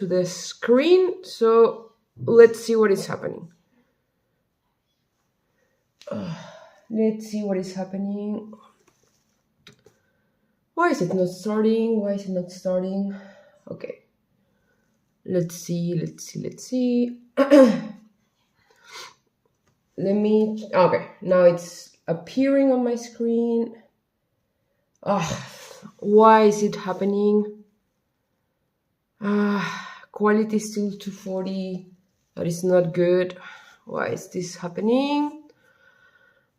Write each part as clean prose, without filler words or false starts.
to the screen, so let's see what is happening. Let's see what is happening. Why is it not starting? Why is it not starting? Okay. Let's see. Okay, now it's appearing on my screen. Why is it happening? Quality is still 240. That is not good. Why is this happening?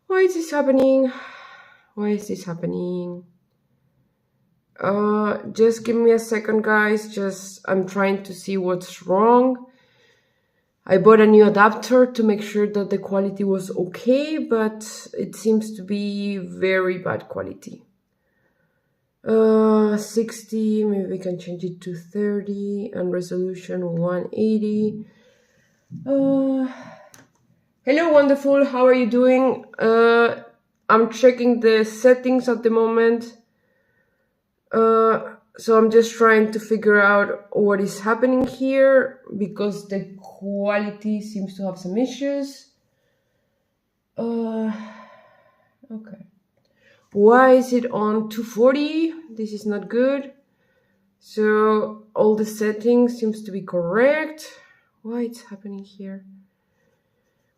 Why is this happening? Just give me a second, guys. I'm trying to see what's wrong. I bought a new adapter to make sure that the quality was okay, but it seems to be very bad quality. 60, maybe we can change it to 30, and resolution 180. Hello, wonderful. How are you doing? I'm checking the settings at the moment. So I'm just trying to figure out what is happening here because the quality seems to have some issues. Okay. Why is it on 240? This is not good. So all the settings seems to be correct. Why it's happening here?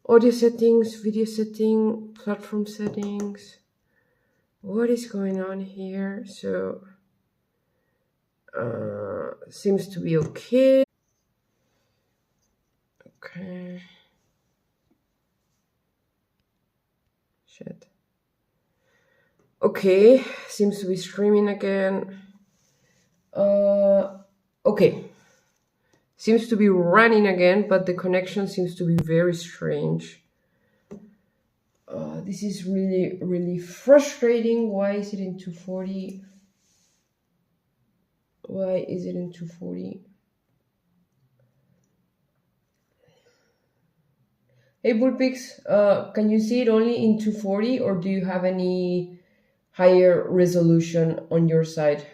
Audio settings, video setting, platform settings. What is going on here? So seems to be okay. Okay. Shit. Okay, seems to be streaming again. Okay. Seems to be running again, but the connection seems to be very strange. This is really, really frustrating. Why is it in 240? Why is it in 240? Hey, Bullpix, can you see it only in 240 or do you have any higher resolution on your side?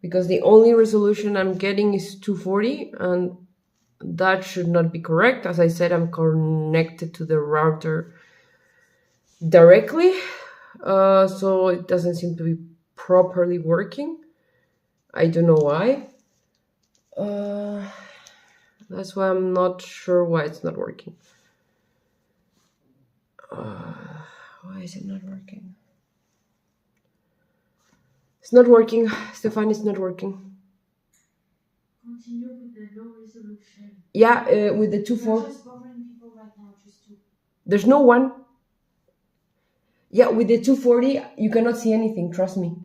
Because the only resolution I'm getting is 240 and that should not be correct. As I said, I'm connected to the router directly, so it doesn't seem to be properly working. I don't know why. That's why I'm not sure why it's not working. Why is it not working? It's not working. Stefan, it's not working. Continue with the low resolution. Yeah, with the 240. Just bothering people right now, just to... There's no one. Yeah, with the 240, you cannot see anything, trust me.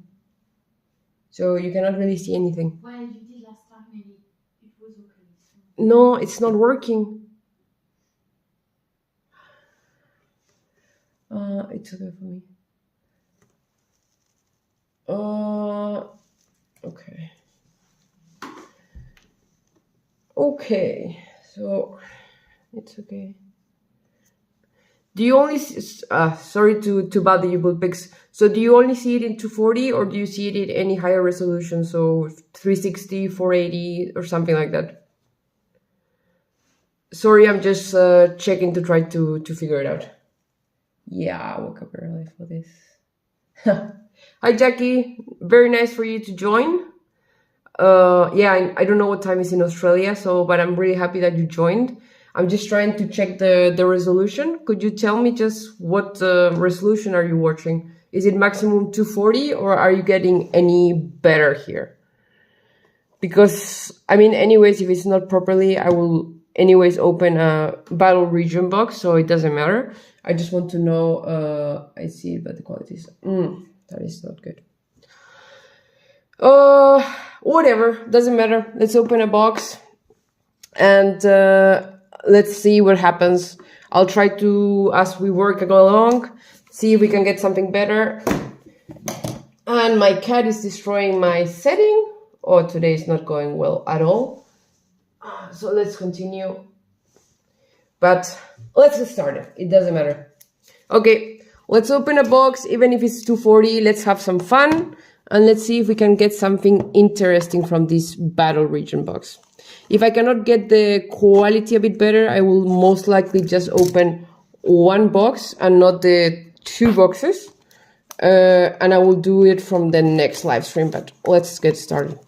So you cannot really see anything. Well, you did last time, maybe it was okay. So. No, it's not working. It's okay for me. Okay. Okay, so it's okay. Do you only see, sorry to bother you, Bullpix. So do you only see it in 240 or do you see it in any higher resolution? So 360, 480 or something like that? Sorry, I'm just checking to try to figure it out. Yeah, I woke up early for this. Hi, Jackie. Very nice for you to join. Yeah, I don't know what time is in Australia, but I'm really happy that you joined. I'm just trying to check the resolution. Could you tell me just what resolution are you watching? Is it maximum 240 or are you getting any better here? Because, I mean, anyways, if it's not properly, I will anyways open a battle region box, so it doesn't matter. I just want to know, I see it, but the quality is, that is not good. Whatever, doesn't matter. Let's open a box and let's see what happens. I'll try to, as we work along, see if we can get something better. And my cat is destroying my setting. Oh, today is not going well at all. So let's continue. But let's get started. It doesn't matter. Okay, let's open a box. Even if it's 240, let's have some fun. And let's see if we can get something interesting from this battle region box. If I cannot get the quality a bit better, I will most likely just open one box and not the two boxes. And I will do it from the next live stream, but let's get started.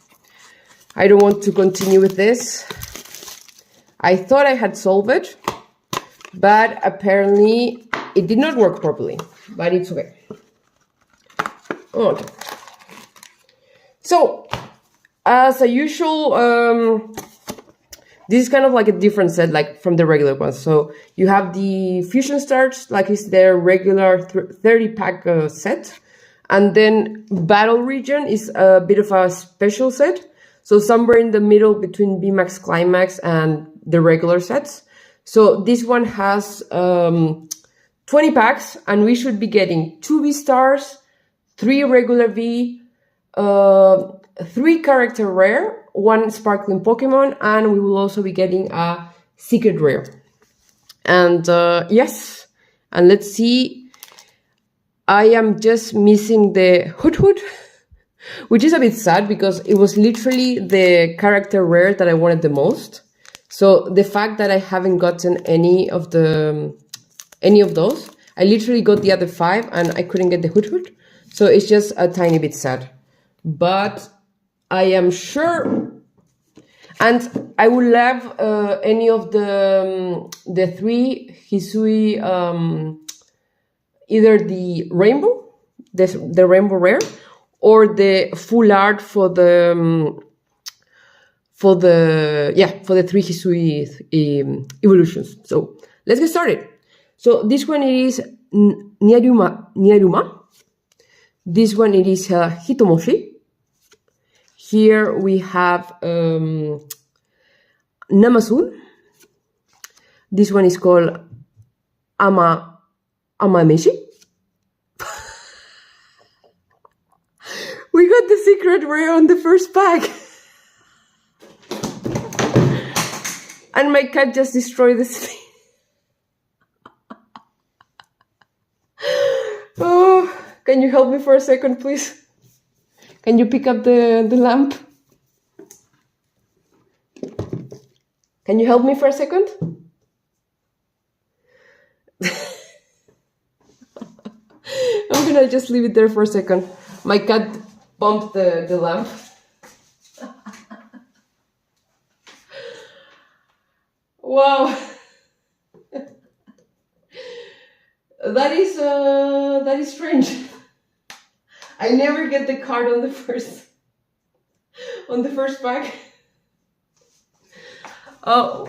I don't want to continue with this. I thought I had solved it, but apparently it did not work properly, but it's okay. Okay. So, as usual, this is kind of like a different set, like from the regular ones. So you have the Fusion Stars, like it's their regular 30-pack set. And then Battle Region is a bit of a special set. So somewhere in the middle between VMAX Climax and the regular sets. So this one has 20 packs, and we should be getting 2 V stars, 3 regular V, 3 character rare, 1 sparkling Pokemon, and we will also be getting a secret rare. And yes, and let's see. I am just missing the Hoot, which is a bit sad because it was literally the character rare that I wanted the most. So the fact that I haven't gotten any of those, I literally got the other 5 and I couldn't get the Hoot. So it's just a tiny bit sad. But I am sure, and I would love any of the 3 Hisui, either the rainbow, the rainbow rare, or the full art for the 3 Hisui evolutions. So let's get started. So this one it is Nyaruma. This one it is Hitomoshi. Here we have Namasun. This one is called Amameshi. We got the secret rare on the first pack. And my cat just destroyed this thing. Oh, can you help me for a second, please? Can you pick up the lamp? Can you help me for a second? I'm gonna just leave it there for a second. My cat bumped the lamp. Wow. That is strange. I never get the card on the first pack. Oh,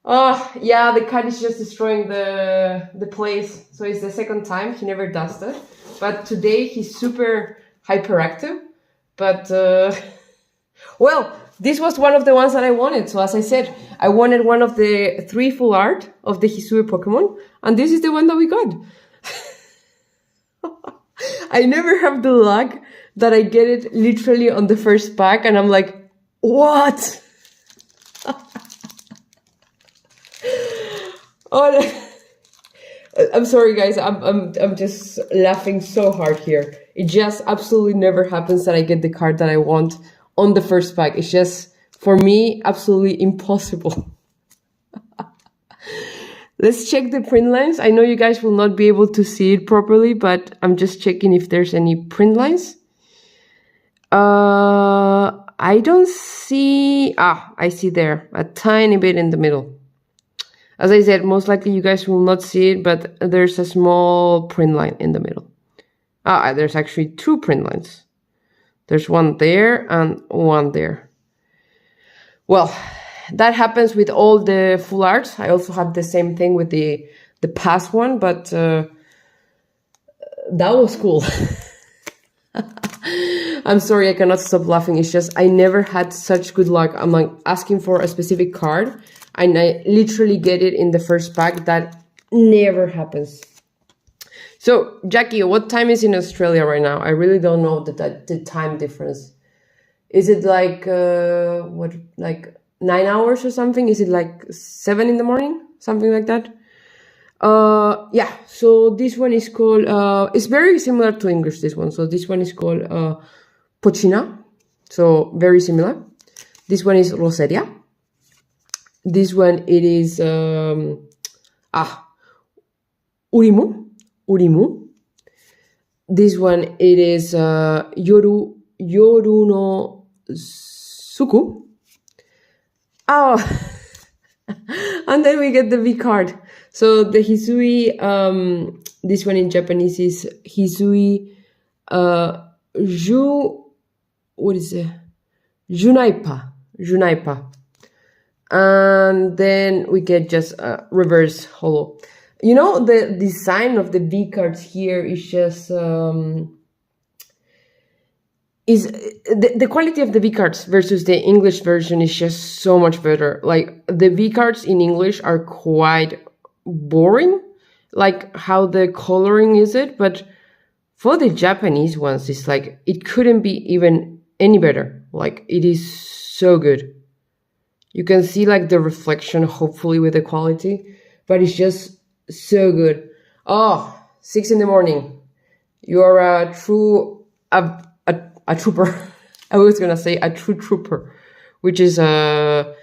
oh yeah, the cat is just destroying the place. So it's the second time. He never does that. But today he's super hyperactive. But well, this was one of the ones that I wanted. So as I said, I wanted one of the 3 full art of the Hisui Pokemon, and this is the one that we got. I never have the luck that I get it literally on the first pack, and I'm like, what? Oh, I'm sorry, guys. I'm just laughing so hard here. It just absolutely never happens that I get the card that I want on the first pack. It's just, for me, absolutely impossible. Let's check the print lines. I know you guys will not be able to see it properly, but I'm just checking if there's any print lines. I don't see... I see there. A tiny bit in the middle. As I said, most likely you guys will not see it, but there's a small print line in the middle. There's actually 2 print lines. There's one there and one there. Well, that happens with all the full arts. I also have the same thing with the past one, but that was cool. I'm sorry, I cannot stop laughing. It's just I never had such good luck. I'm like asking for a specific card, and I literally get it in the first pack. That never happens. So, Jackie, what time is in Australia right now? I really don't know the time difference. Is it like, like 9 hours or something? Is it like 7 in the morning? Something like that? Yeah, so this one is called, it's very similar to English, this one. So this one is called Pochina. So very similar. This one is Roseria. This one it is Urimu. Urimu. This one it is Yoru no Suku. Oh, and then we get the V card. So the Hisui, this one in Japanese is Hisui what is it? Junaipa. And then we get just a reverse holo. You know, the design of the V cards here is just the quality of the V cards versus the English version is just so much better. Like the V cards in English are quite boring, like how the coloring is it, but for the Japanese ones, it's like it couldn't be even any better. Like it is so good. You can see like the reflection, hopefully with the quality, but it's just so good. Oh, 6 a.m. You are a true a trooper. I was gonna say a true trooper, which is doesn't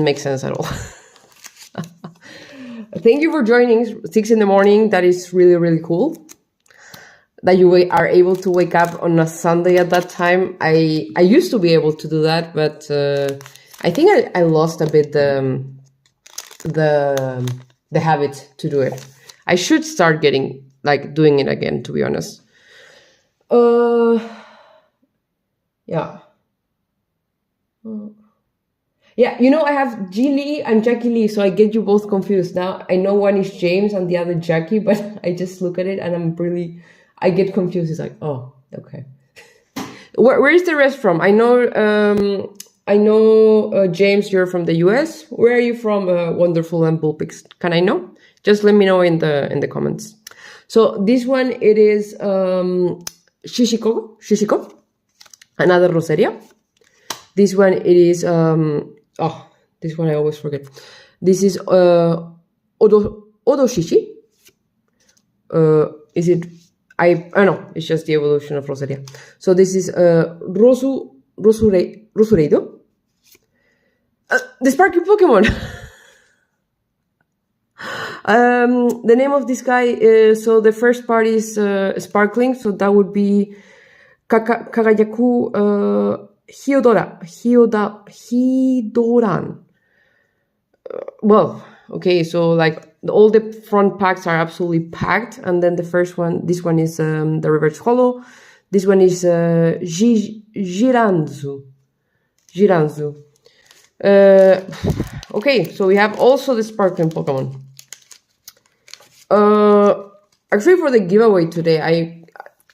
make sense at all. Thank you for joining 6 a.m. That is really, really cool that you are able to wake up on a Sunday at that time. I used to be able to do that, but I think I lost a bit the habit to do it. I should start doing it again, to be honest. Yeah. Yeah, you know, I have G Lee and Jackie Lee, so I get you both confused. Now I know one is James and the other Jackie, but I just look at it and I get confused. It's like, oh, okay. Where is the rest from? I know James, you're from the US. Where are you from, Wonderful and Bullpix? Can I know? Just let me know in the comments. So this one, it is Shishiko, another Roseria. This one, it is this one I always forget. This is Odoshishi. Is it? I don't know. It's just the evolution of Roseria. So this is Rosureido. The sparkling Pokemon. The name of this guy is, so the first part is sparkling, so that would be Kagayaku Hidoran. Well, okay, so like all the front packs are absolutely packed, and then the first one, this one is the reverse holo. This one is Jiranzu. Okay, so we have also the sparkling Pokemon. Actually, for the giveaway today,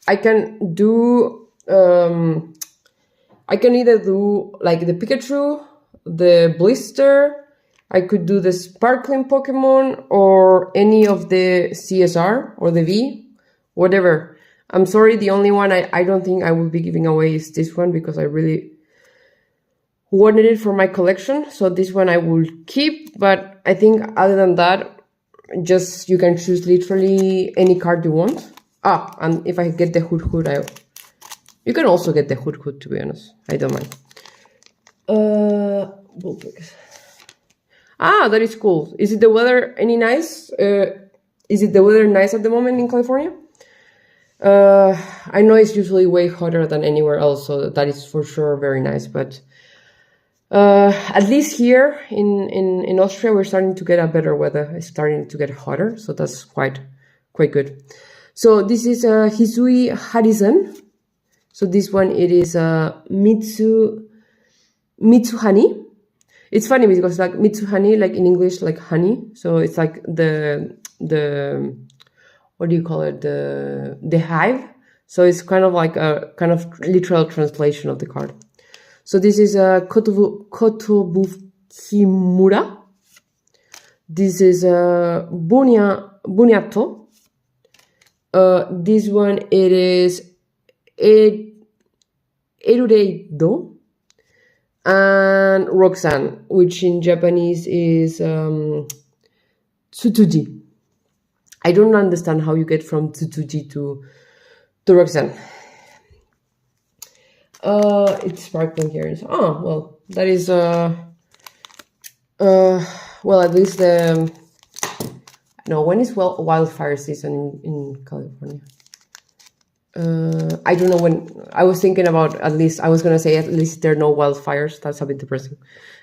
I can do I can either do like the Pikachu, the Blister. I could do the sparkling Pokemon or any of the CSR or the V, whatever. I'm sorry, the only one I don't think I will be giving away is this one because I really wanted it for my collection. So this one I will keep, but I think other than that, just you can choose literally any card you want. And if I get the Hood, you can also get the Hood, to be honest. I don't mind. That is cool. Is it the weather any nice? Is it the weather nice at the moment in California? I know it's usually way hotter than anywhere else, so that is for sure very nice. But at least here in Austria, we're starting to get a better weather. It's starting to get hotter, so that's quite good. So this is Hisui Harisen. So this one, it is Mitsuhani. It's funny because like Mitsuhani, like in English, like honey. So it's like the what do you call it? The hive. So it's kind of like a kind of literal translation of the card. So this is Kotobukimura. This is Bunyato. This one, it is Erureido. And Roxanne, which in Japanese is Tsutuji. I don't understand how you get from Tsutuji to Roxanne. It's sparkling here. Oh, well, that is well, at least the no, when is wildfire season in California? I don't know when. I was thinking about, at least I was gonna say at least there are no wildfires. That's a bit depressing.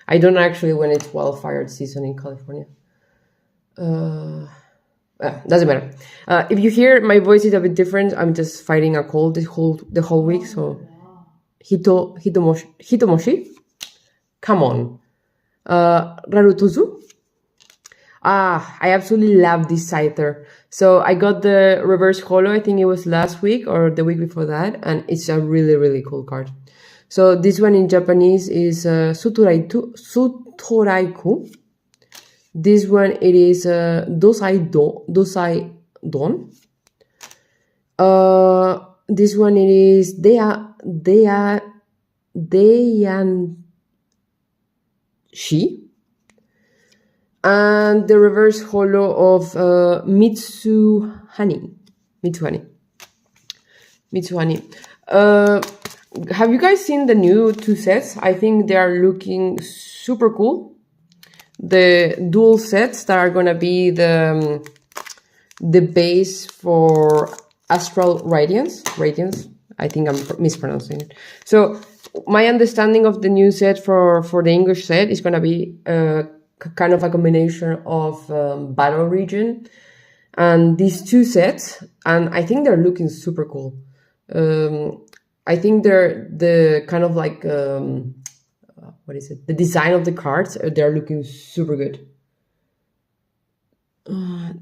I don't know actually when it's wildfire season in California. Doesn't matter. If you hear my voice is a bit different, I'm just fighting a cold the whole week. So hitomoshi, come on. Rarutozu. I absolutely love this scyther. So I got the reverse holo, I think it was last week or the week before that, and it's a really, really cool card. So this one in Japanese is Sutoraiku. This one it is Dosai Don. This one it is Deyanshi. And the reverse holo of Mitsuhani. Have you guys seen the new two sets? I think they are looking super cool. The dual sets that are gonna be the base for Astral Radiance. I think I'm mispronouncing it. So my understanding of the new set for the English set is gonna be kind of a combination of Battle Region and these two sets, and I think they're looking super cool. I think they're the kind of like what is it? The design of the cards, they're looking super good.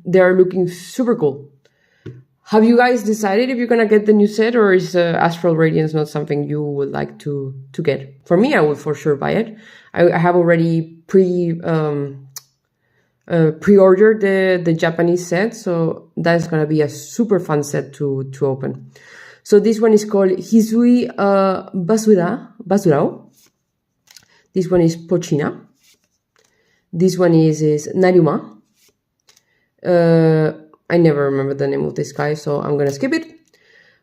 They're looking super cool. Have you guys decided if you're gonna get the new set, or is Astral Radiance not something you would like to get? For me, I would for sure buy it. I have already pre-ordered the Japanese set, so that's gonna be a super fun set to open. So this one is called Hisui Basurao. This one is Pochina. This one is Naruma. I never remember the name of this guy, so I'm gonna skip it.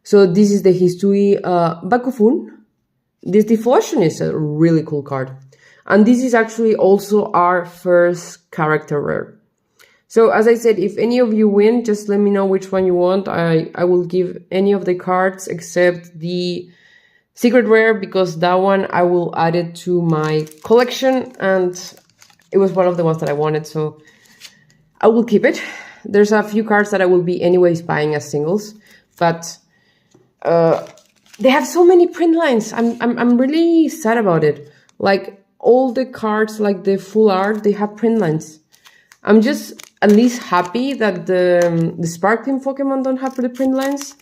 So this is the Hisui Bakufun. This Deflation is a really cool card. And this is actually also our first character rare. So as I said, if any of you win, just let me know which one you want. I will give any of the cards except the secret rare, because that one I will add it to my collection and it was one of the ones that I wanted, so I will keep it. There's a few cards that I will be anyways buying as singles, but they have so many print lines. I'm really sad about it. Like all the cards, like the full art, they have print lines. I'm just at least happy that the sparkling Pokemon don't have the print lines,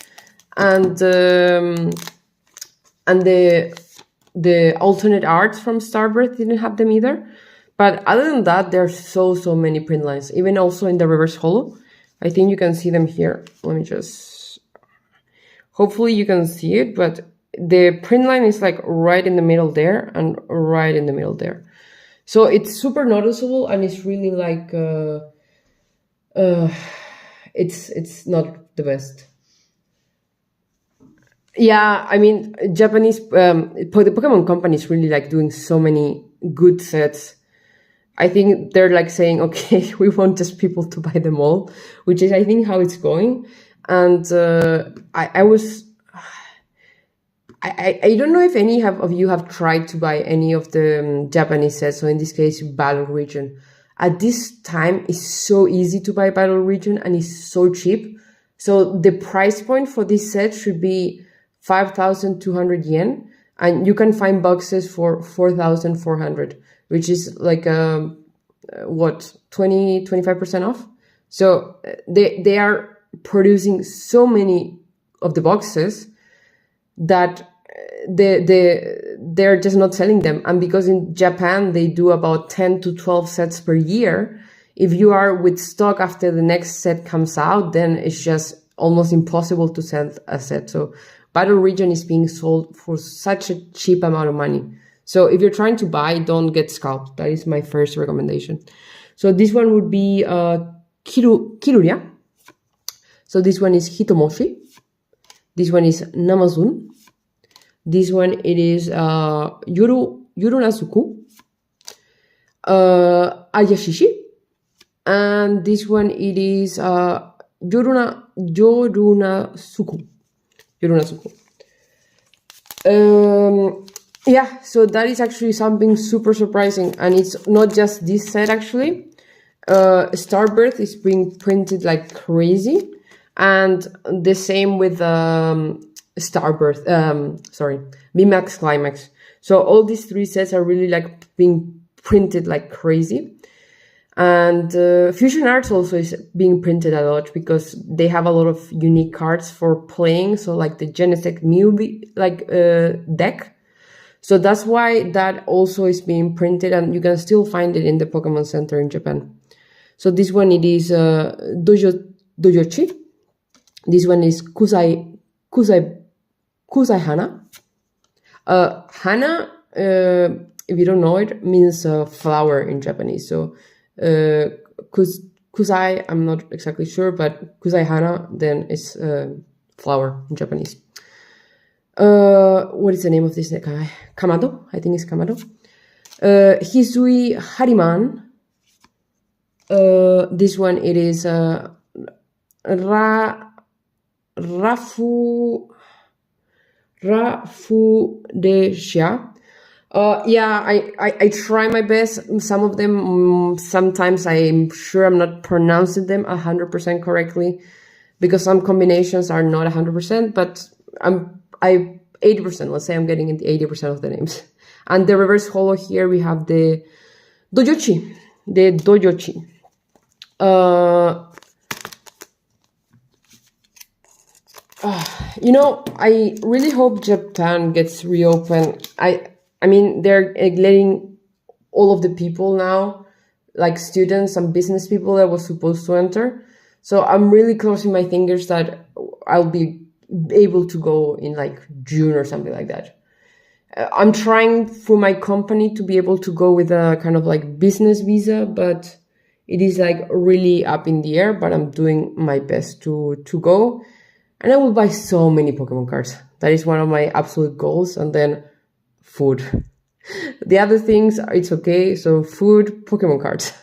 and the alternate arts from Starbreath didn't have them either. But other than that, there's so many print lines, even also in the reverse holo. I think you can see them here. Let me just, hopefully you can see it, but the print line is like right in the middle there and right in the middle there. So it's super noticeable, and it's really like, it's not the best. Yeah, I mean, Japanese, the Pokemon company is really like doing so many good sets. I think they're like saying, okay, we want just people to buy them all, which is, I think, how it's going. And I don't know if any of you have tried to buy any of the Japanese sets. So in this case, Battle Region. At this time, it's so easy to buy Battle Region and it's so cheap. So the price point for this set should be 5,200 yen. And you can find boxes for 4,400, which is like, what, 25% off? So they are producing so many of the boxes that they're just not selling them. And because in Japan they do about 10 to 12 sets per year, if you are with stock after the next set comes out, then it's just almost impossible to sell a set. So Battle Region is being sold for such a cheap amount of money. So if you're trying to buy, don't get scalped. That is my first recommendation. So this one would be Kiruria. So this one is Hitomoshi. This one is Namazun. This one it is Yurunasuku, Ayashishi, and this one it is Yorunasuku. Yorunasuku. Yeah, so that is actually something super surprising, and it's not just this set actually. Starbirth is being printed like crazy, and the same with Starbirth. Sorry, VMAX Climax. So all these three sets are really like being printed like crazy. And Fusion Arts also is being printed a lot because they have a lot of unique cards for playing. So like the Genesect Mew deck. So that's why that also is being printed, and you can still find it in the Pokemon Center in Japan. So this one it is Dojochi. This one is Kusai Hana. Hana, if you don't know it, means flower in Japanese. So Kusai, I'm not exactly sure, but Kusai Hana then is flower in Japanese. What is the name of this guy? Kamado, I think it's Kamado. Hisui Hariman. This one it is Rafu Desha. Yeah, I try my best. Some of them, sometimes I'm sure I'm not pronouncing them 100% correctly, because some combinations are not 100%, but I 80%, let's say I'm getting in the 80% of the names. And the reverse holo here, we have the Dojochi. You know, I really hope Japan gets reopened. I mean, they're letting all of the people now, like students and business people that was supposed to enter. So I'm really crossing my fingers that I'll be able to go in like June or something like that. I'm trying for my company to be able to go with a kind of like business visa, but it is like really up in the air, but I'm doing my best to go. And I will buy so many Pokemon cards. That is one of my absolute goals. And then food. The other things, it's okay. So food, Pokemon cards.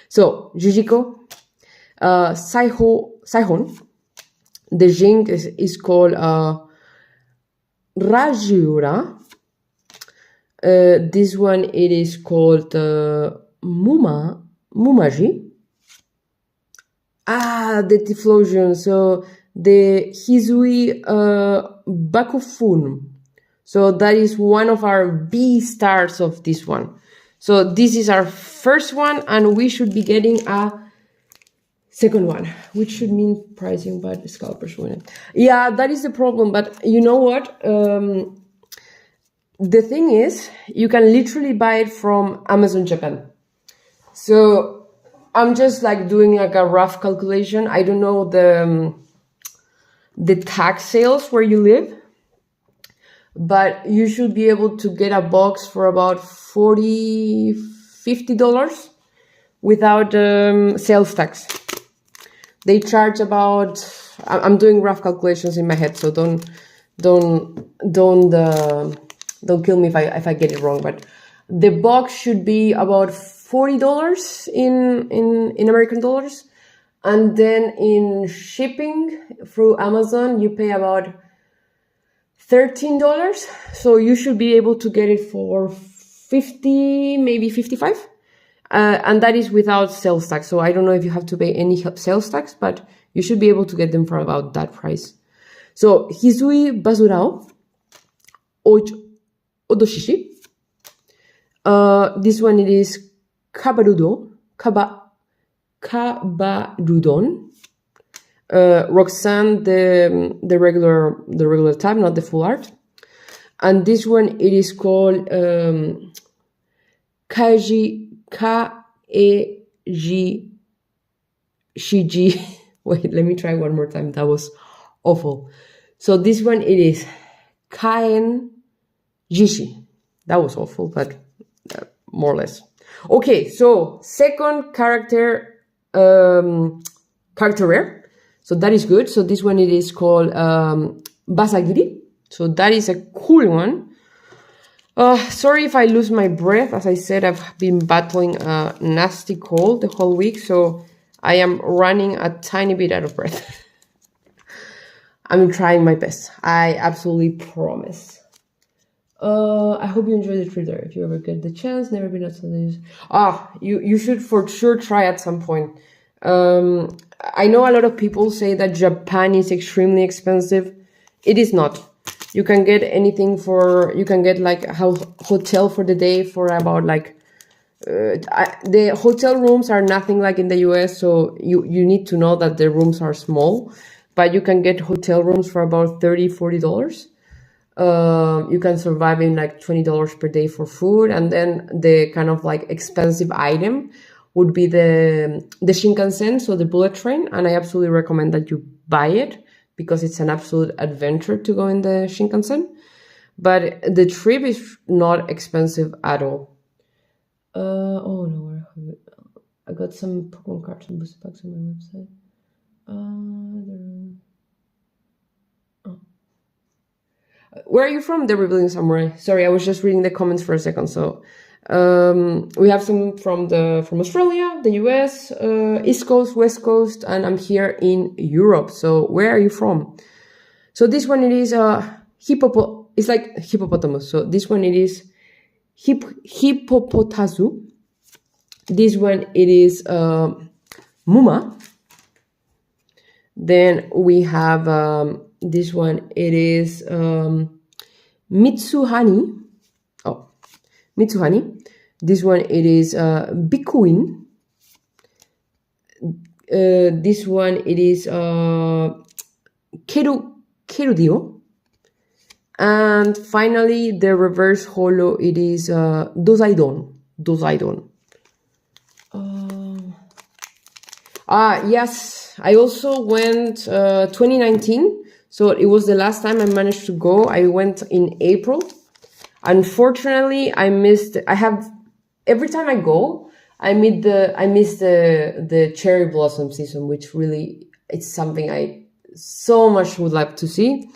So Jujiko, Saihon. The Jing is called Rajura. This one it is called Mumaji. The Typhlosion. So the Hisui Bakufun. So that is one of our B stars of this one. So this is our first one, and we should be getting a second one, which should mean pricing, but scalpers win it. Yeah, that is the problem. But you know what? The thing is, you can literally buy it from Amazon Japan. So I'm just like doing like a rough calculation. I don't know the tax sales where you live, but you should be able to get a box for about $40-50 without sales tax. They charge about, I'm doing rough calculations in my head, so don't kill me if I get it wrong, but the box should be about $40 in American dollars. And then in shipping through Amazon, you pay about $13. So you should be able to get it for 50, maybe 55. And that is without sales tax. So I don't know if you have to pay any sales tax, but you should be able to get them for about that price. So Hisui Basurao, Odoshishi. This one it is Kabarudon. Roxanne, the regular type, not the full art. And this one it is called Kaeji Shiji. Wait, let me try one more time. That was awful. So this one it is Kaen Jishi. That was awful, but more or less. Okay, so second character rare. So that is good. So this one it is called Basagiri. So that is a cool one. Sorry if I lose my breath. As I said, I've been battling a nasty cold the whole week, so I am running a tiny bit out of breath. I'm trying my best. I absolutely promise. I hope you enjoy the trip there. If you ever get the chance, never been outside the you should for sure try at some point. I know a lot of people say that Japan is extremely expensive. It is not. You can get anything you can get like a hotel for the day for about like, the hotel rooms are nothing like in the US, so you need to know that the rooms are small, but you can get hotel rooms for about $30-$40. You can survive in like $20 per day for food, and then the kind of like expensive item would be the Shinkansen, so the bullet train, and I absolutely recommend that you buy it because it's an absolute adventure to go in the Shinkansen. But the trip is not expensive at all. Oh no, where have it? I got some Pokemon cards and booster packs on my website. Where are you from, the Revealing Samurai? Sorry, I was just reading the comments for a second. So we have some from Australia, the US, East Coast, West Coast, and I'm here in Europe. So where are you from? So this one, it is it's like hippopotamus. So this one, it is hippopotazu. This one, it is muma. Then we have this one, it is Mitsuhani. Oh, Mitsuhani. This one, it is Bikuin. This one, it is Kerudio. And finally, the reverse holo, it is Dosaidon. Yes, I also went 2019. So it was the last time I managed to go. I went in April. Unfortunately, every time I go, I miss the cherry blossom season, which really, it's something I so much would like to see.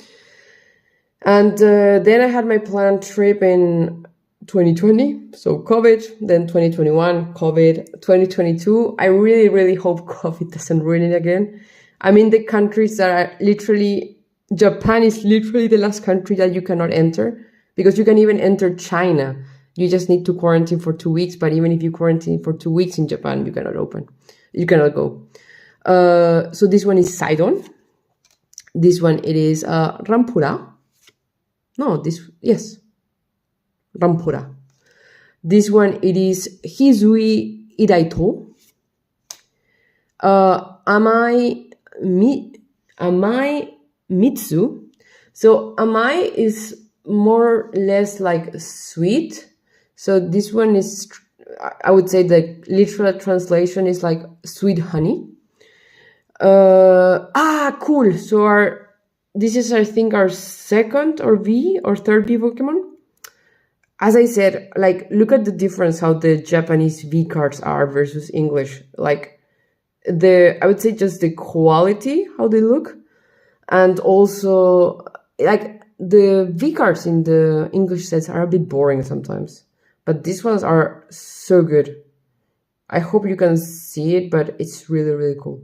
And then I had my planned trip in 2020, so COVID, then 2021, COVID, 2022. I really, really hope COVID doesn't ruin it again. I mean, the countries that are literally, Japan is literally the last country that you cannot enter, because you can even enter China. You just need to quarantine for 2 weeks, but even if you quarantine for 2 weeks in Japan, you cannot go. So this one is Saidon. This one, it is Rampura. Rampura. This one, it is Hizui Idaito. Amai Mitsu. So Amai is more or less like sweet. So this one is, I would say the literal translation is like sweet honey. Cool. So this is, I think, our second or third V Pokemon. As I said, like, look at the difference how the Japanese V cards are versus English. Like, I would say just the quality, how they look. And also, like, the V cards in the English sets are a bit boring sometimes. But these ones are so good. I hope you can see it, but it's really, really cool.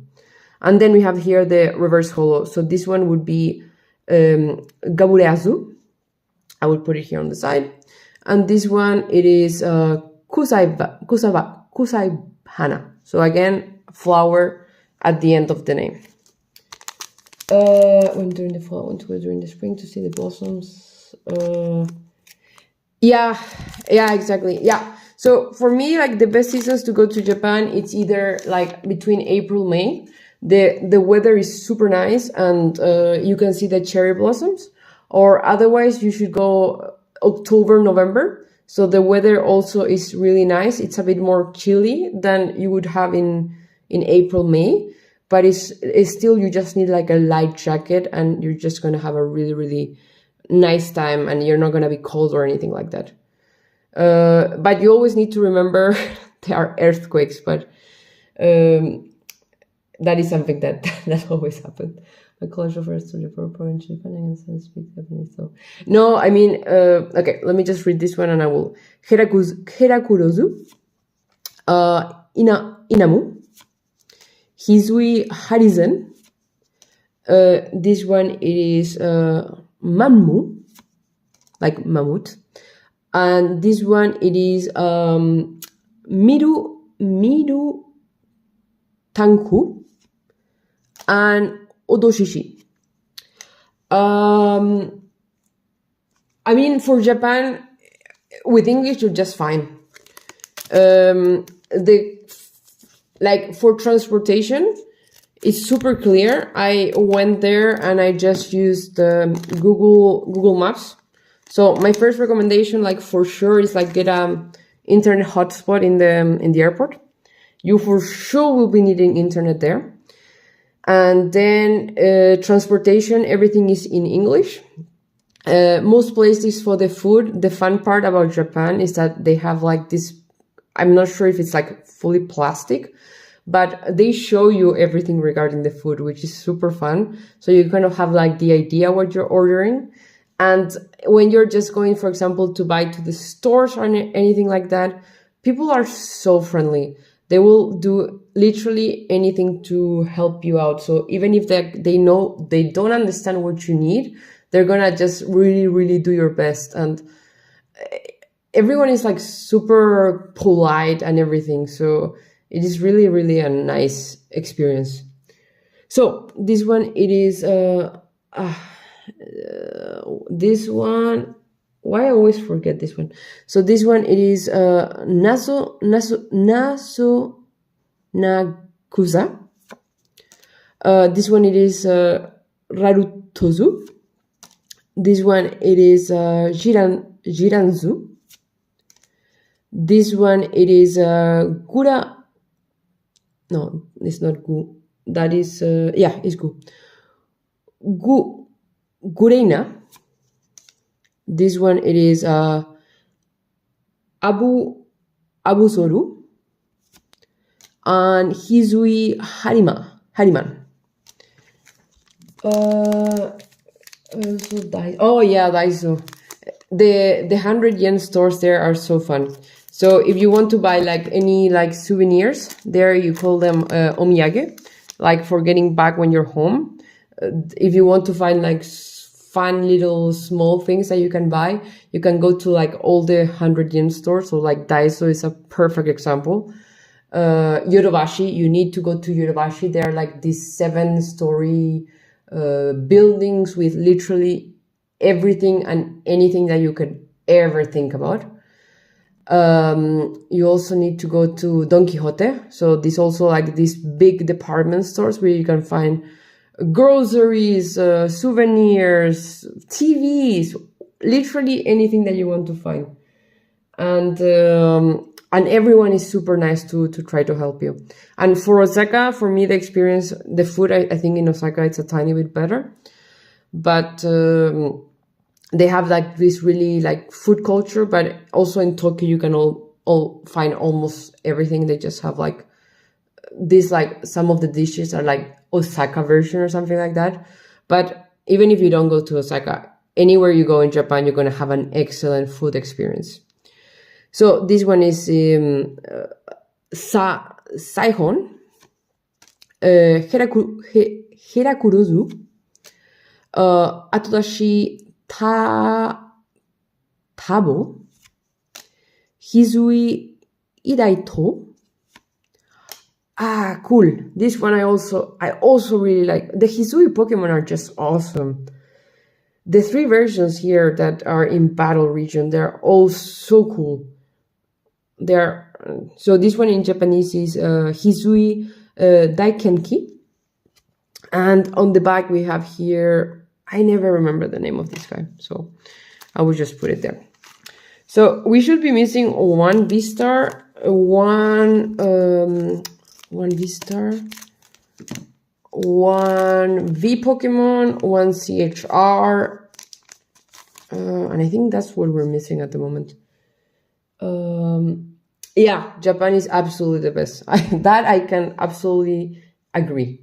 And then we have here the reverse holo. So this one would be Gabureazu. I will put it here on the side. And this one, it is Kusaibhana. So again, flower at the end of the name. When during the fall, I want to go during the spring to see the blossoms. Yeah, exactly. Yeah. So for me, like, the best seasons to go to Japan, it's either like between April, May. The weather is super nice and you can see the cherry blossoms. Or otherwise, you should go October, November. So the weather also is really nice. It's a bit more chilly than you would have in April, May. But it's still, you just need like a light jacket and you're just going to have a really, really nice time and you're not going to be cold or anything like that. But you always need to remember there are earthquakes, but that is something that always happens. a college of first study for province Japan and some speak Japanese. So no, I mean, okay, let me just read this one and I will. Herakurozu, Inamu, Hizui Harizen. This one it is Manmu, like mammoth, and this one it is Miru Tanku and Odoshishi. I mean, for Japan, with English you're just fine. Like for transportation, it's super clear. I went there and I just used Google Maps. So my first recommendation, like for sure, is like get a internet hotspot in the airport. You for sure will be needing internet there. And then transportation, everything is in English. Most places for the food, the fun part about Japan is that they have like this, I'm not sure if it's like fully plastic, but they show you everything regarding the food, which is super fun. So you kind of have like the idea what you're ordering. And when you're just going, for example, to buy to the stores or anything like that, people are so friendly. They will do literally anything to help you out. So even if they know they don't understand what you need, they're gonna just really, really do your best. And everyone is like super polite and everything. So it is really, really a nice experience. So this one, it is this one. Why I always forget this one? So this one, it is Naso Nakusa. This one, it is Rarutozu. This one, it is Jiranzu. This one, it is Gura. No, it's not Gu. That is, yeah, it's Gu. Gureina. This one, it is Abusoru. And Hizui Hariman. Oh yeah, Daiso. The 100 yen stores there are so fun. So if you want to buy like any like souvenirs, there you call them omiyage, like for getting back when you're home. If you want to find like fun little small things that you can buy, you can go to like all the 100 yen stores. So like Daiso is a perfect example. Yodobashi, you need to go to Yodobashi. There are like these 7-story buildings with literally everything and anything that you could ever think about. You also need to go to Don Quixote. So this also like these big department stores where you can find groceries, souvenirs, TVs, literally anything that you want to find. And everyone is super nice to try to help you. And for Osaka, for me, the experience, the food, I think in Osaka, it's a tiny bit better. But they have like this really like food culture, but also in Tokyo, you can all find almost everything. They just have like this, like some of the dishes are like Osaka version or something like that. But even if you don't go to Osaka, anywhere you go in Japan, you're going to have an excellent food experience. So this one is Saihon, Herakurozu, Atodashi Tabo, Hizui Idaito. Ah, cool. This one I also really like. The Hizui Pokemon are just awesome. The 3 versions here that are in Battle Region, they're all so cool. So this one in Japanese is Hizui Daikenki. And on the back we have here, I never remember the name of this guy, so I will just put it there. So we should be missing one V-Star, one V-Star, one V Pokemon, one CHR, and I think that's what we're missing at the moment. Yeah, Japan is absolutely the best. That I can absolutely agree.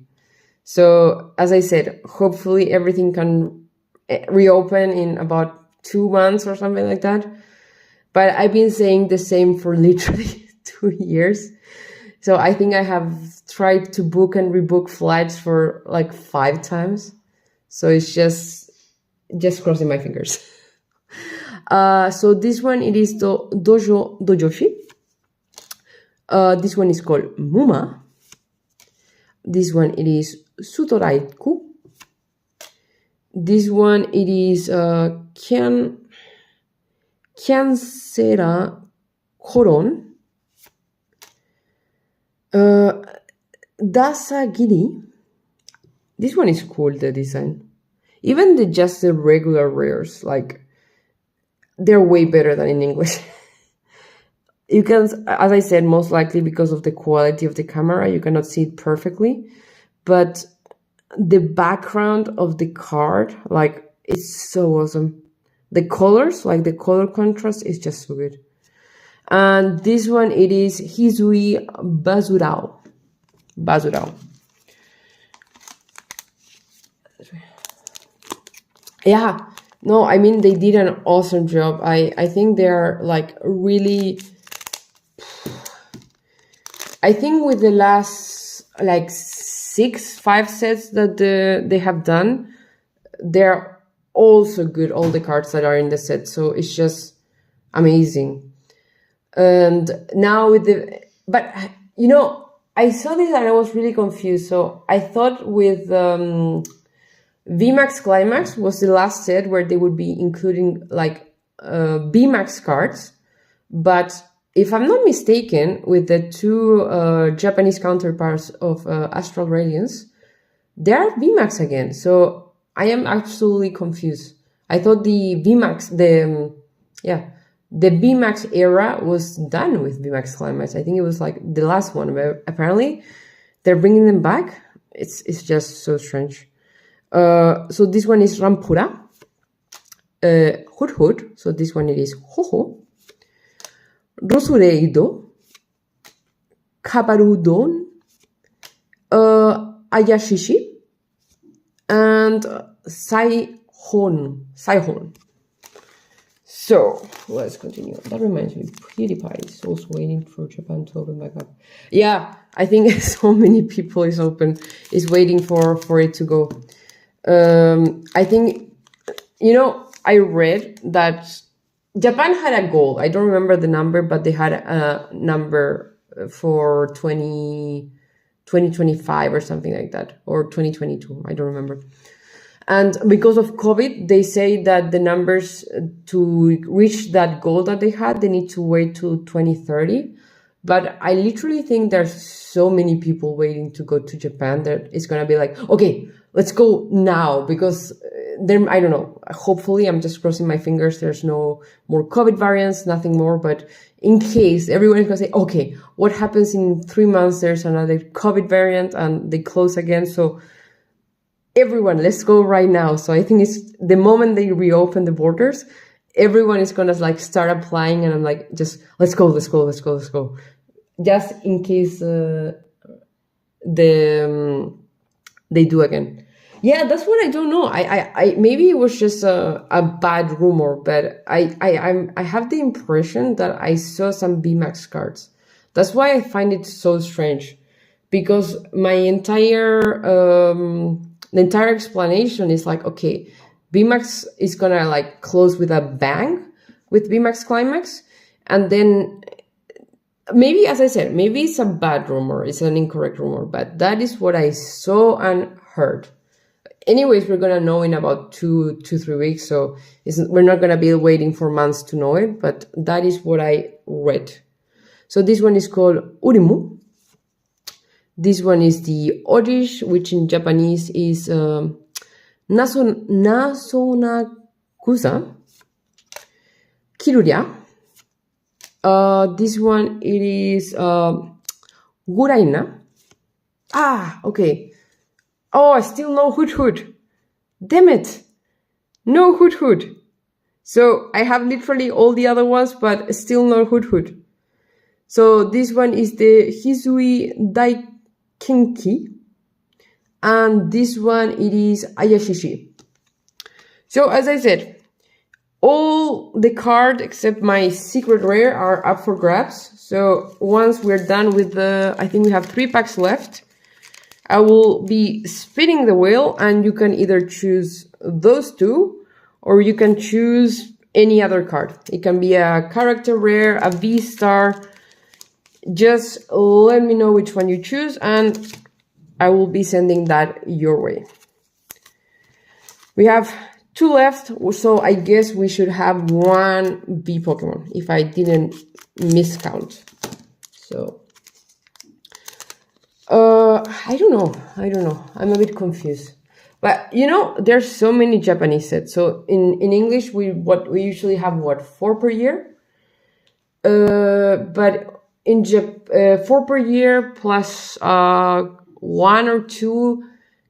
So as I said, hopefully everything can reopen in about 2 months or something like that. But I've been saying the same for literally 2 years. So I think I have tried to book and rebook flights for like 5 times. So it's just crossing my fingers. So this one, it is Dojoshi. This one is called Muma. This one, it is Sutoraiku. This one, it is Kyansera Koron. Dasagiri. This one is cool, the design. Even the regular rares, like, they're way better than in English. You can, as I said, most likely because of the quality of the camera, you cannot see it perfectly. But the background of the card, like, it's so awesome. The colors, like the color contrast, is just so good. And this one, it is Hisui Bazurao. Yeah, no, I mean, they did an awesome job. I think they're like really, I think with the last like 5 sets that they have done, they're also good, all the cards that are in the set. So it's just amazing. And now but you know, I saw this and I was really confused. So I thought with VMAX Climax was the last set where they would be including like VMAX cards. But if I'm not mistaken, with the 2 Japanese counterparts of Astral Radiance, they are VMAX again. So I am absolutely confused. I thought the VMAX, the VMAX era was done with VMAX Climax. I think it was like the last one, but apparently they're bringing them back. It's just so strange. So this one is Rampura, Hood. So this one, it is Hoho, Rosureido, Kabarudon, Ayashishi, and Saihon. So let's continue. That reminds me, PewDiePie is also waiting for Japan to open back up. Yeah, I think so many people is waiting for it to go. I think, you know, I read that Japan had a goal. I don't remember the number, but they had a number for 2025 or something like that, or 2022. I don't remember. And because of COVID, they say that the numbers to reach that goal that they had, they need to wait till 2030. But I literally think there's so many people waiting to go to Japan that it's going to be like, okay, let's go now, because I don't know, hopefully, I'm just crossing my fingers, there's no more COVID variants, nothing more. But in case, everyone is going to say, okay, what happens in 3 months? There's another COVID variant and they close again. So everyone, let's go right now. So I think it's the moment they reopen the borders, everyone is going to like start applying, and I'm like, just let's go. Just in case they do again. Yeah, that's what I don't know. I maybe it was just a bad rumor, but I have the impression that I saw some VMAX cards. That's why I find it so strange, because my entire the entire explanation is like, okay, VMAX is gonna like close with a bang with VMAX Climax, and then maybe, as I said, maybe it's a bad rumor, it's an incorrect rumor, but that is what I saw and heard. Anyways, we're gonna know in about 2-3 weeks, so we're not gonna be waiting for months to know it, but that is what I read. So this one is called Urimu. This one is the Odish, which in Japanese is Nasonakusa. Kiruria. This one, it is Guraina. Ah, okay. Oh, I still no Hood. Damn it. No Hood. So I have literally all the other ones, but still no Hood. So this one is the Hisui Daikinki. And this one, it is Ayashishi. So as I said, all the cards except my secret rare are up for grabs. So once we're done with I think we have 3 packs left, I will be spinning the wheel and you can either choose those 2 or you can choose any other card. It can be a character rare, a V-star. Just let me know which one you choose and I will be sending that your way. We have 2 left, so I guess we should have 1 V Pokemon, if I didn't miscount. So, I don't know. I'm a bit confused. But, you know, there's so many Japanese sets. So, in English, we usually have, 4 per year? But in 4 per year plus 1 or 2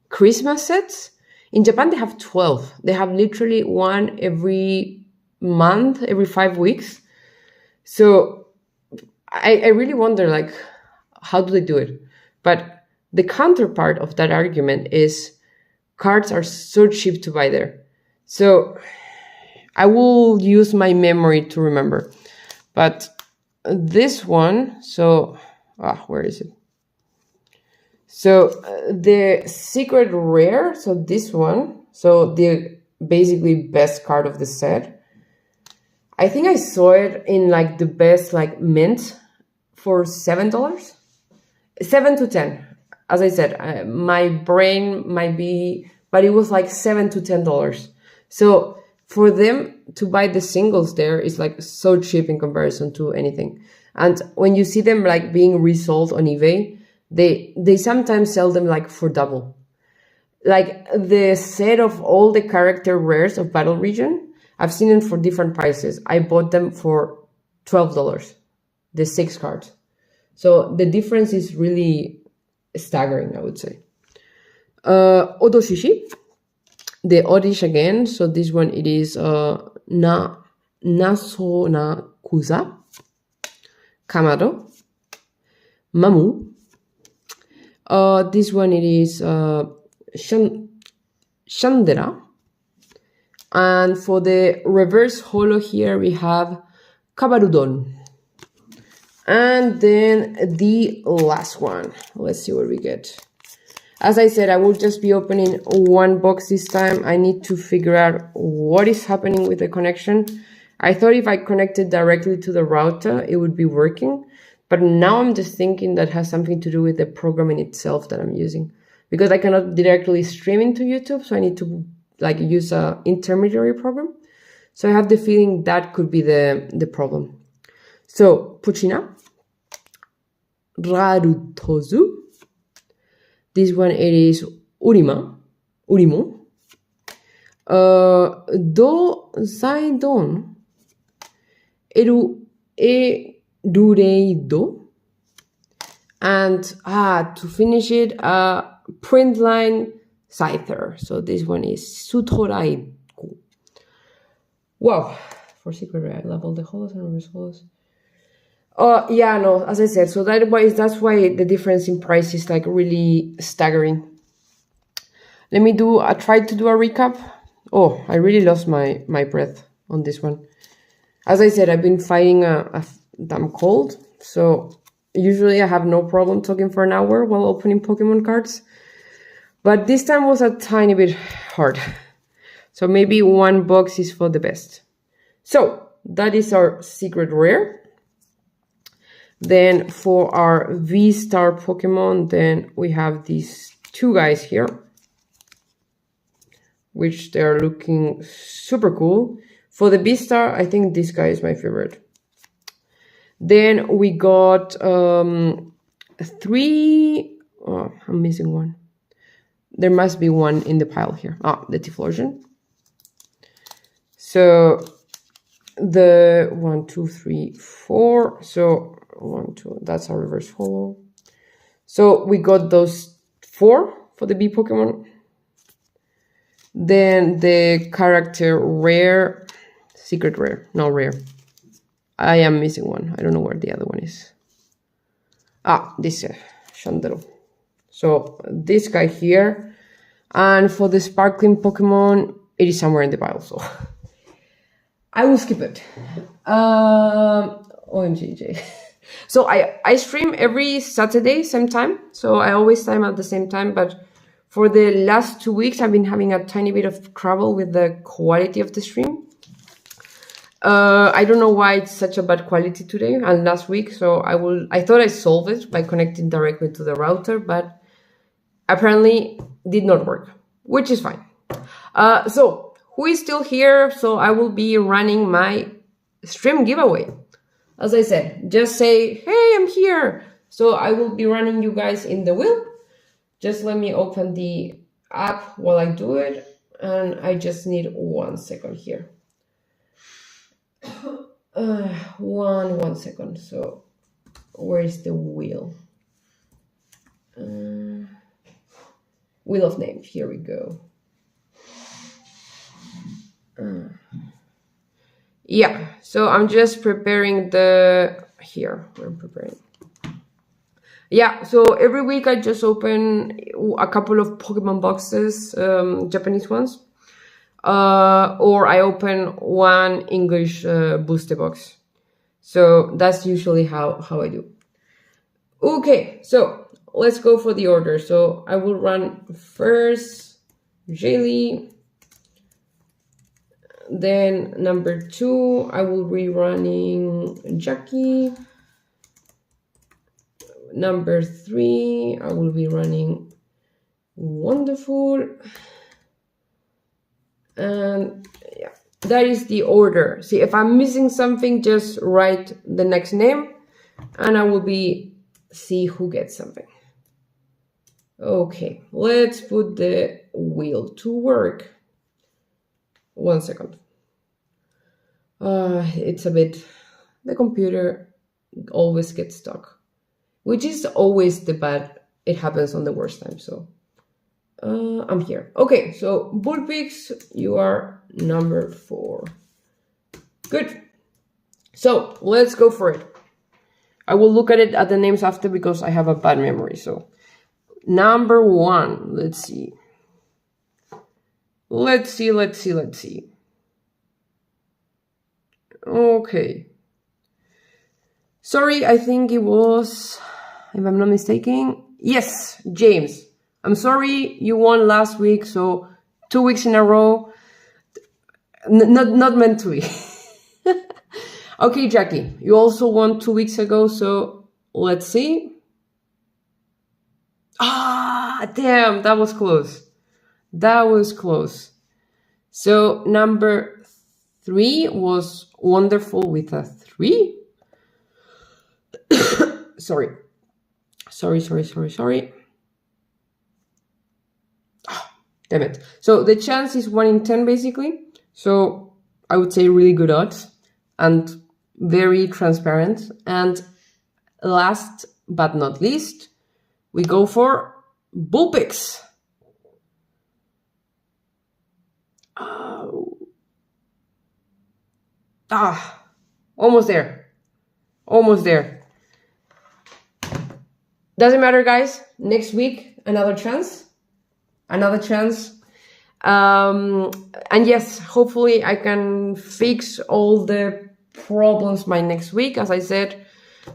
Christmas sets. In Japan, they have 12. They have literally 1 every month, every 5 weeks. So I really wonder, like, how do they do it? But the counterpart of that argument is cards are so cheap to buy there. So I will use my memory to remember. But this one, so, where is it? So the secret rare, so this one, so the basically best card of the set. I think I saw it in like the best like mint for $7, 7 to 10. As I said, my brain might be, but it was like $7 to $10. So for them to buy the singles there is like so cheap in comparison to anything. And when you see them like being resold on eBay, they sometimes sell them like for double. Like the set of all the character rares of Battle Region, I've seen them for different prices. I bought them for $12, the 6 cards. So the difference is really staggering, I would say. Odoshishi, the Odish again. So this one, it is Naso na Kuza, Kamado, Mamu. This one, it is Chandera. And for the reverse holo here, we have Kabarudon. And then the last one. Let's see what we get. As I said, I will just be opening 1 box this time. I need to figure out what is happening with the connection. I thought if I connected directly to the router, it would be working. But now I'm just thinking that has something to do with the program in itself that I'm using. Because I cannot directly stream into YouTube, so I need to like use an intermediary program. So I have the feeling that could be the problem. So, Puchina, Rarutozu. This one, it is Urimo. Do Zaidon. Edureido. And to finish it, print line Scyther. So this one is Sutoraiku. Wow. For secret rare, I love all the holos and reverse holos. Yeah, no, as I said, so that's why the difference in price is like really staggering. Let me try to do a recap. Oh, I really lost my breath on this one. As I said, I've been fighting a damn cold, so usually I have no problem talking for an hour while opening Pokemon cards. But this time was a tiny bit hard. So maybe 1 box is for the best. So that is our secret rare. Then for our V-Star Pokemon, then we have these 2 guys here, which they're looking super cool. For the V-Star, I think this guy is my favorite. Then we got 3. Oh, I'm missing one. There must be one in the pile here. The Typhlosion. So the 1, 2, 3, 4. So 1, 2. That's our reverse holo. So we got those 4 for the B Pokemon. Then the character rare, secret rare, no rare. I am missing one. I don't know where the other one is. This Chandero. So this guy here. And for the sparkling Pokemon, it is somewhere in the pile, so I will skip it. OMGJ. So I stream every Saturday, same time. So I always time at the same time. But for the last 2 weeks, I've been having a tiny bit of trouble with the quality of the stream. I don't know why it's such a bad quality today and last week. So I thought I solved it by connecting directly to the router, but apparently did not work, which is fine. So who is still here? So I will be running my stream giveaway. As I said, just say, hey, I'm here. So I will be running you guys in the wheel. Just let me open the app while I do it. And I just need 1 second here. One second. So where is the wheel? Wheel of names. Here we go. Yeah, so I'm just preparing here, we're preparing. Yeah, so every week I just open a couple of Pokemon boxes, Japanese ones. Or I open one English booster box. So that's usually how I do. Okay, so let's go for the order. So I will run first Jelly. Then number 2, I will be running Jackie. Number 3, I will be running Wonderful. And yeah, that is the order. See, if I'm missing something, just write the next name and I will see who gets something. Okay, let's put the wheel to work. 1 second. It's a bit, the computer always gets stuck, which is always the bad, it happens on the worst time. So I'm here. Okay, so Bullpix, you are number 4. Good. So let's go for it. I will look at the names after because I have a bad memory. So number 1, let's see. Let's see. Okay. Sorry, I think it was, if I'm not mistaken, yes, James. I'm sorry you won last week, so 2 weeks in a row. Not meant to be. Okay, Jackie, you also won 2 weeks ago, so let's see. Damn, that was close. So number 3 was Wonderful with a 3. Sorry. Damn it. So the chance is 1 in 10 basically. So I would say really good odds and very transparent. And last but not least, we go for Bullpix. Almost there. Doesn't matter, guys. Next week, another chance. And yes, hopefully I can fix all the problems by next week. As I said,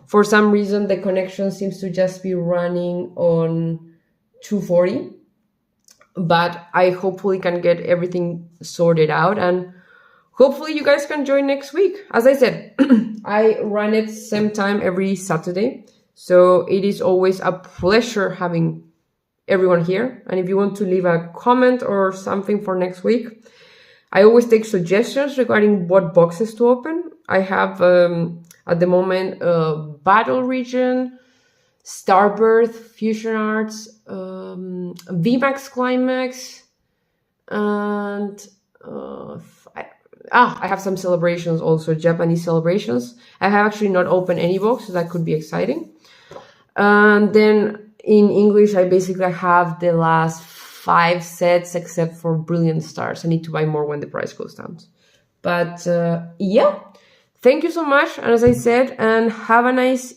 for some reason, the connection seems to just be running on 240. But I hopefully can get everything sorted out. And hopefully you guys can join next week. As I said, I run it same time every Saturday. So it is always a pleasure having everyone here. And if you want to leave a comment or something for next week, I always take suggestions regarding what boxes to open. I have, at the moment, Battle Region, Starbirth, Fusion Arts, VMAX Climax, and I have some celebrations also, Japanese celebrations. I have actually not opened any box, so that could be exciting. And then in English, I basically have the last 5 sets except for Brilliant Stars. I need to buy more when the price goes down. But yeah, thank you so much. And as I said, and have a nice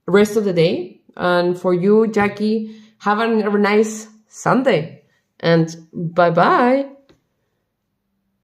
rest of the day. And for you, Jackie, Have a nice Sunday, and bye bye.